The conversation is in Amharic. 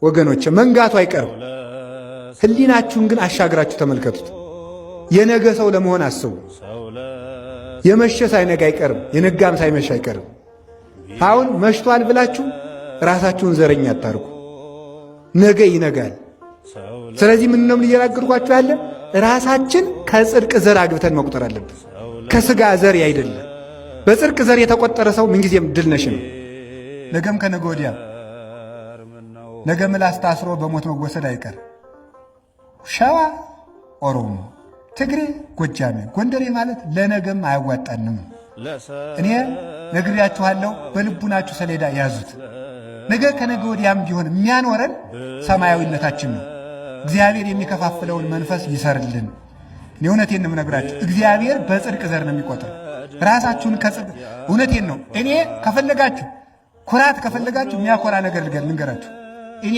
ወገኖች መንጋቱ አይቀርም። ህሊናችሁን ግን አሻግራችሁ ተመልከቱት። የነገ ሰው ለመሆን አስቡ። የመሸ ሳይነጋ አይቀርም፣ የነጋም ሳይመሽ አይቀርም። አሁን መሽቷል ብላችሁ ራሳችሁን ዘረኛ አታርጉ። ነገ ይነጋል። ስለዚህ ምን ነው እየነገርኳችሁ ያለ ራሳችን ከጽድቅ ዘር አግብተን መቁጠር አለብን። ከስጋ ዘር አይደለም። በጽድቅ ዘር የተቆጠረ ሰው ምንጊዜም ድል ነሽ ነው። ነገም ከነገ ወዲያ ነገ ምላስ ታስሮ በሞት መወሰድ አይቀር። ሸዋ፣ ኦሮሞ፣ ትግሬ፣ ጎጃሜ፣ ጎንደሬ ማለት ለነገም አያዋጣንም። እኔ ነግሬያችኋለሁ። በልቡናችሁ ሰሌዳ ያዙት። ነገ ከነገ ወዲያም ቢሆን የሚያኖረን ሰማያዊነታችን ነው። እግዚአብሔር የሚከፋፍለውን መንፈስ ይሰርልን። እኔ እውነቴን ነው የምነግራችሁ። እግዚአብሔር በጽድቅ ዘር ነው የሚቆጥር። ራሳችሁን ከጽድቅ እውነቴን ነው። እኔ ከፈለጋችሁ ኩራት ከፈለጋችሁ የሚያኮራ ነገር ልንገራችሁ። እኔ